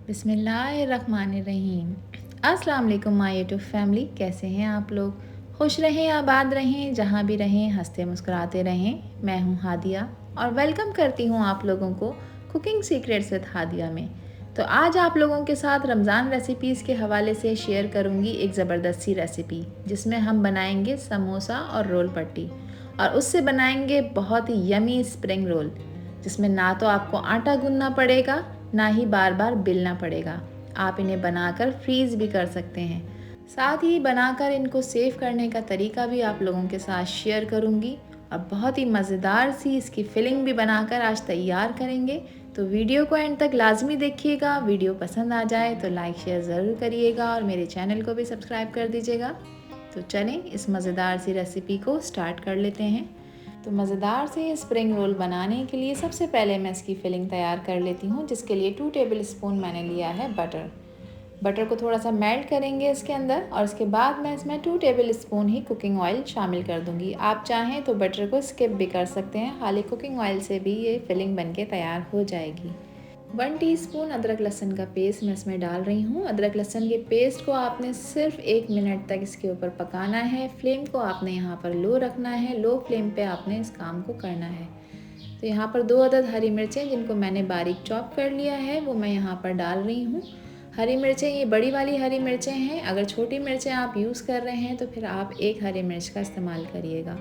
बिस्मिल्लाहिर्रहमानिर्रहीम। अस्सलाम वालेकुम माय यूट्यूब फैमिली, कैसे हैं आप लोग? खुश रहें, आबाद रहें, जहाँ भी रहें हंसते मुस्कुराते रहें। मैं हूँ हादिया और वेलकम करती हूँ आप लोगों को कुकिंग सीक्रेट्स विद हादिया में। तो आज आप लोगों के साथ रमज़ान रेसिपीज़ के हवाले से शेयर करूँगी एक ज़बरदस्त सी रेसिपी, जिसमें हम बनाएंगे समोसा और रोल पट्टी, और उससे बनाएंगे बहुत ही यमी स्प्रिंग रोल, जिसमें ना तो आपको आटा गूंदना पड़ेगा, ना ही बार बार बेलना पड़ेगा। आप इन्हें बनाकर फ्रीज़ भी कर सकते हैं। साथ ही बनाकर इनको सेव करने का तरीका भी आप लोगों के साथ शेयर करूंगी, और बहुत ही मज़ेदार सी इसकी फिलिंग भी बनाकर आज तैयार करेंगे। तो वीडियो को एंड तक लाजमी देखिएगा। वीडियो पसंद आ जाए तो लाइक शेयर ज़रूर करिएगा और मेरे चैनल को भी सब्सक्राइब कर दीजिएगा। तो चलें इस मज़ेदार सी रेसिपी को स्टार्ट कर लेते हैं। तो मज़ेदार से स्प्रिंग रोल बनाने के लिए सबसे पहले मैं इसकी फिलिंग तैयार कर लेती हूँ, जिसके लिए 2 टेबल स्पून मैंने लिया है बटर। बटर को थोड़ा सा मेल्ट करेंगे इसके अंदर, और इसके बाद मैं इसमें 2 टेबल स्पून ही कुकिंग ऑयल शामिल कर दूँगी। आप चाहें तो बटर को स्किप भी कर सकते हैं, खाली कुकिंग ऑयल से भी ये फिलिंग बन के तैयार हो जाएगी। 1 टीस्पून अदरक लहसुन का पेस्ट मैं इसमें डाल रही हूँ। अदरक लहसुन के पेस्ट को आपने सिर्फ 1 मिनट तक इसके ऊपर पकाना है। फ्लेम को आपने यहाँ पर लो रखना है, लो फ्लेम पे आपने इस काम को करना है। तो यहाँ पर 2 अदद हरी मिर्चें, जिनको मैंने बारीक चॉप कर लिया है, वो मैं यहाँ पर डाल रही हूँ। हरी मिर्चें ये बड़ी वाली हरी मिर्चें हैं। अगर छोटी मिर्चें आप यूज़ कर रहे हैं तो फिर आप 1 हरी मिर्च का इस्तेमाल करिएगा।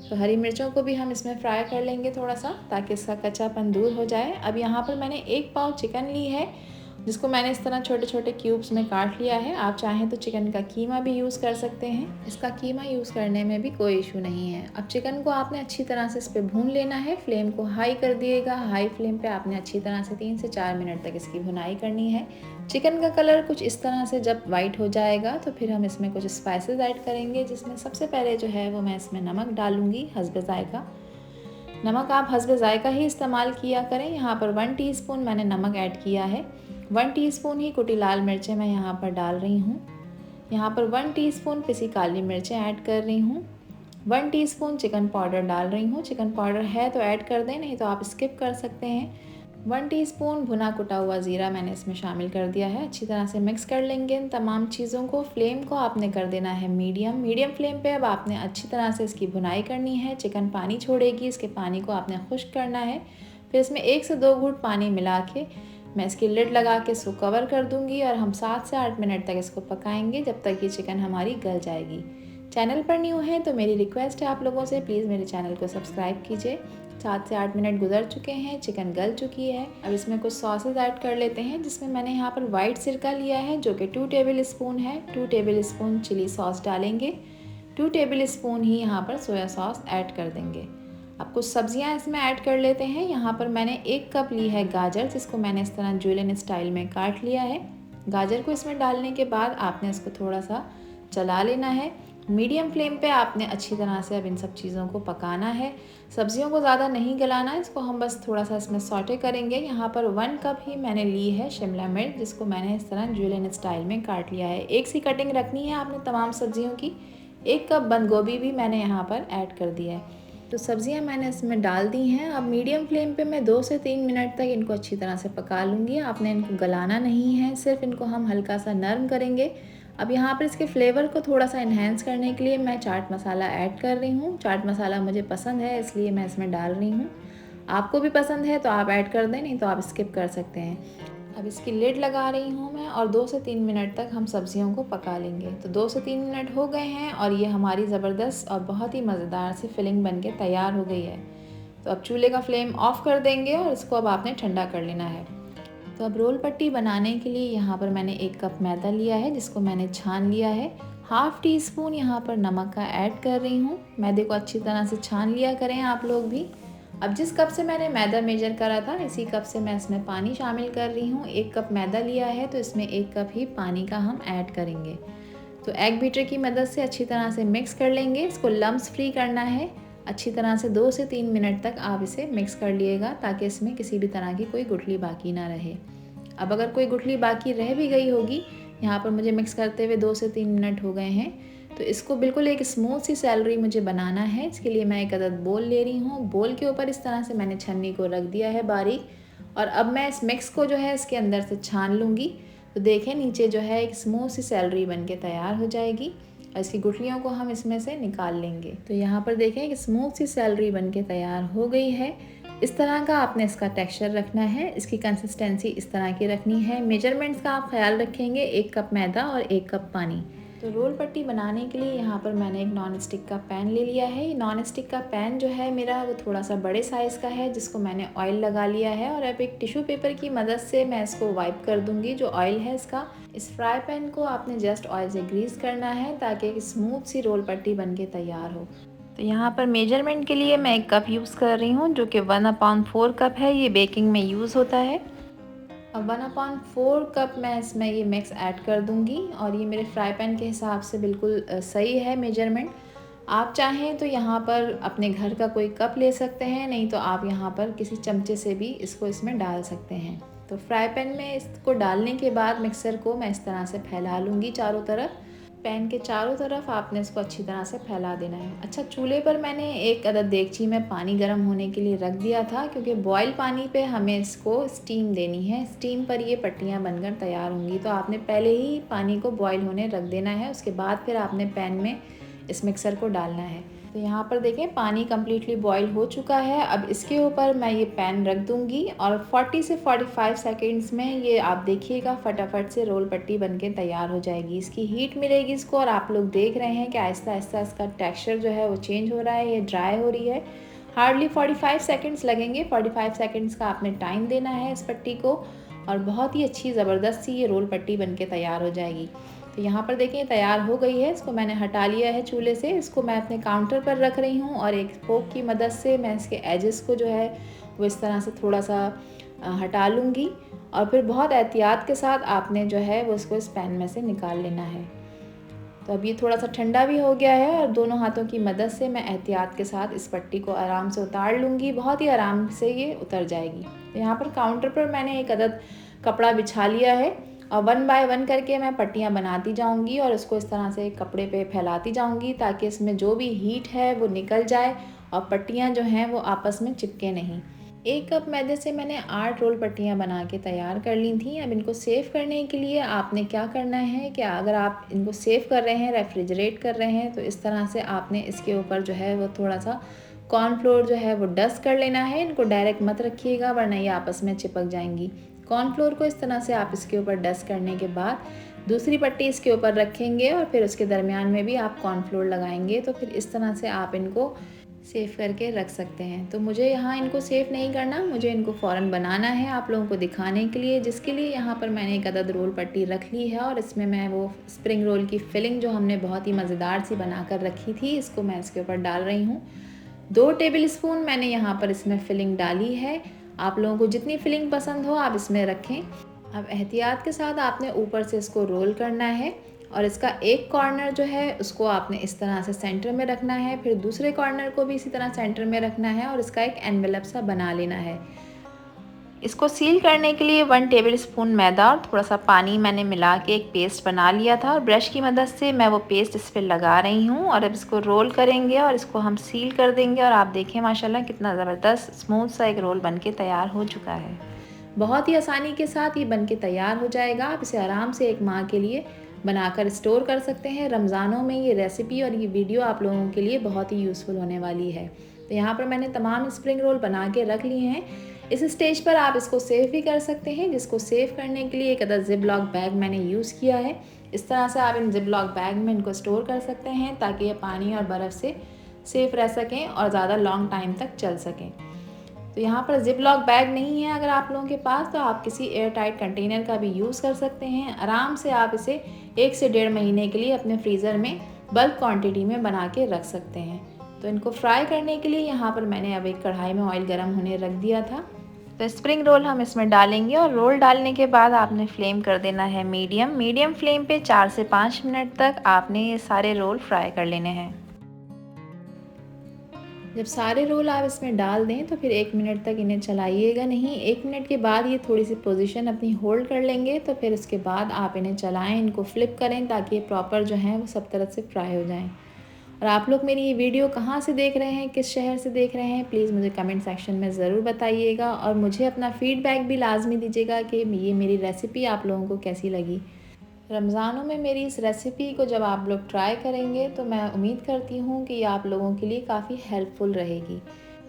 तो हरी मिर्चों को भी हम इसमें फ्राई कर लेंगे थोड़ा सा, ताकि इसका कच्चापन दूर हो जाए। अब यहाँ पर मैंने 1 पाव चिकन ली है, जिसको मैंने इस तरह छोटे छोटे क्यूब्स में काट लिया है। आप चाहें तो चिकन का कीमा भी यूज़ कर सकते हैं। इसका कीमा यूज़ करने में भी कोई इशू नहीं है। अब चिकन को आपने अच्छी तरह से इस पर भून लेना है। फ्लेम को हाई कर दिएगा। हाई फ्लेम पे आपने अच्छी तरह से 3 से 4 मिनट तक इसकी भुनाई करनी है। चिकन का कलर कुछ इस तरह से जब वाइट हो जाएगा तो फिर हम इसमें कुछ स्पाइसेस ऐड करेंगे, जिसमें सबसे पहले जो है वो मैं इसमें नमक डालूँगी हस्ब ज़ायक़ा। नमक आप हस्ब ज़ायक़ा ही इस्तेमाल किया करें। यहाँ पर 1 टीस्पून मैंने नमक ऐड किया है। 1 टीस्पून ही कुटी लाल मिर्चें मैं यहाँ पर डाल रही हूँ। यहाँ पर 1 टीस्पून पिसी काली मिर्चें ऐड कर रही हूँ। 1 टीस्पून चिकन पाउडर डाल रही हूँ। चिकन पाउडर है तो ऐड कर दें, नहीं तो आप स्किप कर सकते हैं। 1 टीस्पून भुना कुटा हुआ ज़ीरा मैंने इसमें शामिल कर दिया है। अच्छी तरह से मिक्स कर लेंगे इन तमाम चीज़ों को। फ्लेम को आपने कर देना है मीडियम फ्लेम पे। अब आपने अच्छी तरह से इसकी भुनाई करनी है। चिकन पानी छोड़ेगी, इसके पानी को आपने खुश्क करना है। फिर इसमें 1 से 2 घूंट पानी मिला के मैं इसकी लिड लगा के इसको कवर कर दूँगी, और हम 7 से 8 मिनट तक इसको पकाएंगे, जब तक ये चिकन हमारी गल जाएगी। चैनल पर न्यू है तो मेरी रिक्वेस्ट है आप लोगों से, प्लीज़ मेरे चैनल को सब्सक्राइब कीजिए। 7 से 8 मिनट गुजर चुके हैं, चिकन गल चुकी है। अब इसमें कुछ सॉसेज ऐड कर लेते हैं, जिसमें मैंने यहाँ पर वाइट सिरका लिया है, जो कि 2 टेबल स्पून है। 2 टेबल स्पून चिली सॉस डालेंगे। 2 टेबल स्पून ही यहाँ पर सोया सॉस ऐड कर देंगे। अब कुछ सब्जियाँ इसमें ऐड कर लेते हैं। यहाँ पर मैंने 1 कप ली है गाजर, जिसको मैंने इस तरह जुलियन स्टाइल में काट लिया है। गाजर को इसमें डालने के बाद आपने इसको थोड़ा सा चला लेना है। मीडियम फ्लेम पे आपने अच्छी तरह से अब इन सब चीज़ों को पकाना है। सब्जियों को ज़्यादा नहीं गलाना, इसको हम बस थोड़ा सा इसमें सॉटे करेंगे। यहाँ पर 1 कप ही मैंने ली है शिमला मिर्च, जिसको मैंने इस तरह जुलियन स्टाइल में काट लिया है। एक सी कटिंग रखनी है आपने तमाम सब्जियों की। 1 कप बंद गोभी भी मैंने यहाँ पर ऐड कर दिया है। तो सब्जियां मैंने इसमें डाल दी हैं। अब मीडियम फ्लेम पे मैं 2 से 3 मिनट तक इनको अच्छी तरह से पका लूँगी। आपने इनको गलाना नहीं है, सिर्फ इनको हम हल्का सा नरम करेंगे। अब यहाँ पर इसके फ्लेवर को थोड़ा सा इन्हेंस करने के लिए मैं चाट मसाला ऐड कर रही हूँ। चाट मसाला मुझे पसंद है, इसलिए मैं इसमें डाल रही हूँ। आपको भी पसंद है तो आप ऐड कर दें, नहीं तो आप स्किप कर सकते हैं। अब इसकी लिड लगा रही हूँ मैं, और 2 से 3 मिनट तक हम सब्जियों को पका लेंगे। तो 2 से 3 मिनट हो गए हैं, और ये हमारी ज़बरदस्त और बहुत ही मज़ेदार सी फिलिंग बनके तैयार हो गई है। तो अब चूल्हे का फ्लेम ऑफ़ कर देंगे, और इसको अब आपने ठंडा कर लेना है। तो अब रोल पट्टी बनाने के लिए यहाँ पर मैंने 1 कप मैदा लिया है, जिसको मैंने छान लिया है। हाफ़ टी स्पून यहाँ पर नमक का ऐड कर रही हूँ। मैदे को अच्छी तरह से छान लिया करें आप लोग भी। अब जिस कप से मैंने मैदा मेजर करा था, इसी कप से मैं इसमें पानी शामिल कर रही हूँ। 1 कप मैदा लिया है तो इसमें 1 कप ही पानी का हम ऐड करेंगे। तो एग बीटर की मदद से अच्छी तरह से मिक्स कर लेंगे। इसको लम्स फ्री करना है। अच्छी तरह से 2 से 3 मिनट तक आप इसे मिक्स कर लिएगा, ताकि इसमें किसी भी तरह की कोई गुठली बाकी ना रहे। अब अगर कोई गुठली बाकी रह भी गई होगी, यहाँ पर मुझे मिक्स करते हुए 2 से 3 मिनट हो गए हैं, तो इसको बिल्कुल एक स्मूथ सी सैलरी मुझे बनाना है। इसके लिए मैं 1 अदद बोल ले रही हूँ। बोल के ऊपर इस तरह से मैंने छन्नी को रख दिया है बारीक, और अब मैं इस मिक्स को जो है इसके अंदर से छान लूँगी। तो देखें नीचे जो है एक स्मूथ सी सैलरी बन के तैयार हो जाएगी और इसकी गुठलियों को हम इसमें से निकाल लेंगे। तो यहाँ पर देखें कि स्मूथ सी सैलरी बन के तैयार हो गई है। इस तरह का आपने इसका टेक्सचर रखना है, इसकी कंसिस्टेंसी इस तरह की रखनी है। मेजरमेंट्स का आप ख्याल रखेंगे, 1 कप मैदा और 1 कप पानी। तो रोल पट्टी बनाने के लिए यहाँ पर मैंने एक नॉन स्टिक का पैन ले लिया है। ये नॉन स्टिक का पैन जो है मेरा वो थोड़ा सा बड़े साइज़ का है, जिसको मैंने ऑयल लगा लिया है और अब एक टिश्यू पेपर की मदद से मैं इसको वाइप कर दूँगी जो ऑयल है इसका। इस फ्राई पैन को आपने जस्ट ऑयल से ग्रीस करना है ताकि एक स्मूथ सी रोल पट्टी बन के तैयार हो। तो यहाँ पर मेजरमेंट के लिए मैं 1 कप यूज़ कर रही हूँ जो कि 1/4 कप है, ये बेकिंग में यूज़ होता है। अब 1/4 कप मैं इसमें ये मिक्स ऐड कर दूंगी और ये मेरे फ्राई पैन के हिसाब से बिल्कुल सही है मेजरमेंट। आप चाहें तो यहाँ पर अपने घर का कोई कप ले सकते हैं, नहीं तो आप यहाँ पर किसी चमचे से भी इसको इसमें डाल सकते हैं। तो फ्राई पैन में इसको डालने के बाद मिक्सर को मैं इस तरह से फैला लूँगी चारों तरफ। पैन के चारों तरफ आपने इसको अच्छी तरह से फैला देना है। अच्छा, चूल्हे पर मैंने एक अदद देगची में पानी गर्म होने के लिए रख दिया था क्योंकि बॉयल पानी पे हमें इसको स्टीम देनी है। स्टीम पर ये पट्टियाँ बनकर तैयार होंगी। तो आपने पहले ही पानी को बॉयल होने रख देना है, उसके बाद फिर आपने पैन में इस मिक्सर को डालना है। तो यहाँ पर देखें पानी कम्प्लीटली बॉयल हो चुका है। अब इसके ऊपर मैं ये पैन रख दूँगी और 40 से 45 सेकेंड्स में ये आप देखिएगा फटाफट से रोल पट्टी बनके तैयार हो जाएगी। इसकी हीट मिलेगी इसको और आप लोग देख रहे हैं कि आहिस्ता आहिस्ता इसका टेक्सचर जो है वो चेंज हो रहा है, ये ड्राई हो रही है। हार्डली 45 सेकेंड्स लगेंगे। 45 सेकेंड्स का आपने टाइम देना है इस पट्टी को और बहुत ही अच्छी ज़बरदस्त सी ये रोल पट्टी बनके तैयार हो जाएगी। तो यहाँ पर देखिए तैयार हो गई है। इसको मैंने हटा लिया है चूल्हे से। इसको मैं अपने काउंटर पर रख रही हूँ और एक फोक की मदद से मैं इसके एजेस को जो है वो इस तरह से थोड़ा सा हटा लूँगी और फिर बहुत एहतियात के साथ आपने जो है वो इसको इस पैन में से निकाल लेना है। तो अब ये थोड़ा सा ठंडा भी हो गया है और दोनों हाथों की मदद से मैं एहतियात के साथ इस पट्टी को आराम से उतार लूँगी। बहुत ही आराम से ये उतर जाएगी। तो यहाँ पर काउंटर पर मैंने एक अदद कपड़ा बिछा लिया है और 1 बाय 1 करके मैं पट्टियाँ बनाती जाऊँगी और उसको इस तरह से कपड़े पे फैलाती जाऊँगी ताकि इसमें जो भी हीट है वो निकल जाए और पट्टियाँ जो हैं वो आपस में चिपके नहीं। 1 कप मैदे से मैंने 8 रोल पट्टियाँ बना के तैयार कर ली थी। अब इनको सेव करने के लिए आपने क्या करना है कि अगर आप इनको सेव कर रहे हैं, रेफ्रिजरेट कर रहे हैं, तो इस तरह से आपने इसके ऊपर जो है वो थोड़ा सा कॉर्नफ्लोर जो है वो डस्ट कर लेना है। इनको डायरेक्ट मत रखिएगा वरना ये आपस में चिपक जाएंगी। कॉर्नफ्लोर को इस तरह से आप इसके ऊपर डस्ट करने के बाद दूसरी पट्टी इसके ऊपर रखेंगे और फिर उसके दरमियान में भी आप कॉर्नफ्लोर लगाएंगे। तो फिर इस तरह से आप इनको सेव करके रख सकते हैं। तो मुझे यहाँ इनको सेव नहीं करना, मुझे इनको फ़ौरन बनाना है आप लोगों को दिखाने के लिए, जिसके लिए यहाँ पर मैंने एक अदद रोल पट्टी रख ली है और इसमें मैं वो स्प्रिंग रोल की फिलिंग जो हमने बहुत ही मज़ेदार सी बना कर रखी थी इसको मैं इसके ऊपर डाल रही हूँ। 2 टेबल स्पून मैंने यहाँ पर इसमें फिलिंग डाली है। आप लोगों को जितनी फिलिंग पसंद हो आप इसमें रखें। अब एहतियात के साथ आपने ऊपर से इसको रोल करना है और इसका एक कॉर्नर जो है उसको आपने इस तरह से सेंटर में रखना है, फिर दूसरे कॉर्नर को भी इसी तरह सेंटर में रखना है और इसका एक एनवेलप सा बना लेना है। इसको सील करने के लिए 1 टेबल स्पून मैदा और थोड़ा सा पानी मैंने मिला के एक पेस्ट बना लिया था और ब्रश की मदद से मैं वो पेस्ट इस पर लगा रही हूँ और अब इसको रोल करेंगे और इसको हम सील कर देंगे और आप देखें माशाल्लाह कितना ज़बरदस्त स्मूथ सा एक रोल बनके तैयार हो चुका है। बहुत ही आसानी के साथ ये बनके तैयार हो जाएगा। आप इसे आराम से 1 माह के लिए बनाकर स्टोर कर सकते हैं। रमज़ानों में ये रेसिपी और ये वीडियो आप लोगों के लिए बहुत ही यूज़फुल होने वाली है। तो यहाँ पर मैंने तमाम स्प्रिंग रोल बना के रख लिए हैं। इस स्टेज पर आप इसको सेव भी कर सकते हैं, जिसको सेव करने के लिए एक अदद जिप लॉक बैग मैंने यूज़ किया है। इस तरह से आप इन जिप लॉक बैग में इनको स्टोर कर सकते हैं ताकि ये पानी और बर्फ़ से सेफ रह सकें और ज़्यादा लॉन्ग टाइम तक चल सकें। तो यहाँ पर जिप लॉक बैग नहीं है अगर आप लोगों के पास, तो आप किसी एयर टाइट कंटेनर का भी यूज़ कर सकते हैं। आराम से आप इसे 1 से 1.5 महीने के लिए अपने फ्रीज़र में बल्क क्वांटिटी में बना के रख सकते हैं। तो इनको फ्राई करने के लिए यहाँ पर मैंने अब एक कढ़ाई में ऑयल गर्म होने रख दिया था। तो स्प्रिंग रोल हम इसमें डालेंगे और रोल डालने के बाद आपने फ्लेम कर देना है मीडियम फ्लेम पे 4 से 5 मिनट तक आपने ये सारे रोल फ्राई कर लेने हैं। जब सारे रोल आप इसमें डाल दें तो फिर 1 मिनट तक इन्हें चलाइएगा नहीं। 1 मिनट के बाद ये थोड़ी सी पोजीशन अपनी होल्ड कर लेंगे, तो फिर उसके बाद आप इन्हें चलाएं, इनको फ्लिप करें ताकि ये प्रॉपर जो है वो सब तरफ से फ्राई हो जाएं। और आप लोग मेरी ये वीडियो कहाँ से देख रहे हैं, किस शहर से देख रहे हैं, प्लीज़ मुझे कमेंट सेक्शन में ज़रूर बताइएगा और मुझे अपना फ़ीडबैक भी लाज़मी दीजिएगा कि ये मेरी रेसिपी आप लोगों को कैसी लगी। रमज़ानों में मेरी इस रेसिपी को जब आप लोग ट्राई करेंगे तो मैं उम्मीद करती हूँ कि ये आप लोगों के लिए काफ़ी हेल्पफुल रहेगी।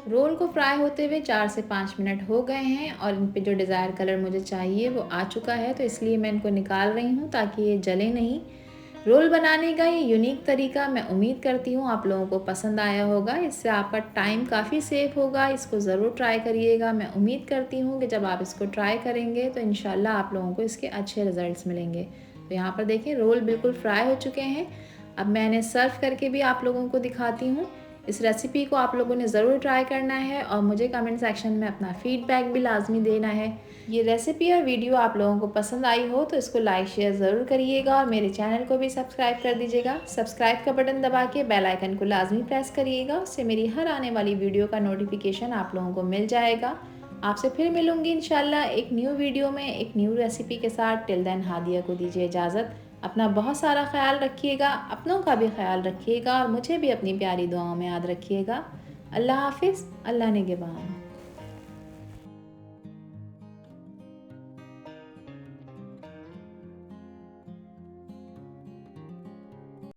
रोल को फ्राई होते हुए 4 से 5 मिनट हो गए हैं और इन पे जो डिज़ायर कलर मुझे चाहिए वो आ चुका है, तो इसलिए मैं इनको निकाल रही हूँ ताकि ये जले नहीं। रोल बनाने का ये यूनिक तरीका मैं उम्मीद करती हूँ आप लोगों को पसंद आया होगा। इससे आपका टाइम काफ़ी सेव होगा। इसको ज़रूर ट्राई करिएगा। मैं उम्मीद करती हूँ कि जब आप इसको ट्राई करेंगे तो इंशाल्लाह आप लोगों को इसके अच्छे रिज़ल्ट्स मिलेंगे। तो यहाँ पर देखें रोल बिल्कुल फ्राई हो चुके हैं। अब मैं इन्हें सर्व करके भी आप लोगों को दिखाती हूँ। इस रेसिपी को आप लोगों ने ज़रूर ट्राई करना है और मुझे कमेंट सेक्शन में अपना फ़ीडबैक भी लाज़मी देना है। ये रेसिपी और वीडियो आप लोगों को पसंद आई हो तो इसको लाइक शेयर ज़रूर करिएगा और मेरे चैनल को भी सब्सक्राइब कर दीजिएगा। सब्सक्राइब का बटन दबा के बेल आइकन को लाज़मी प्रेस करिएगा, उससे मेरी हर आने वाली वीडियो का नोटिफिकेशन आप लोगों को मिल जाएगा। आपसे फिर मिलूँगी इंशाल्लाह एक न्यू वीडियो में एक न्यू रेसिपी के साथ। टिल देन हादिया को दीजिए इजाज़त। अपना बहुत सारा ख्याल रखिएगा, अपनों का भी ख्याल रखिएगा और मुझे भी अपनी प्यारी दुआओं में याद रखिएगा। अल्लाह हाफ़िज़, अल्लाह निगहबान।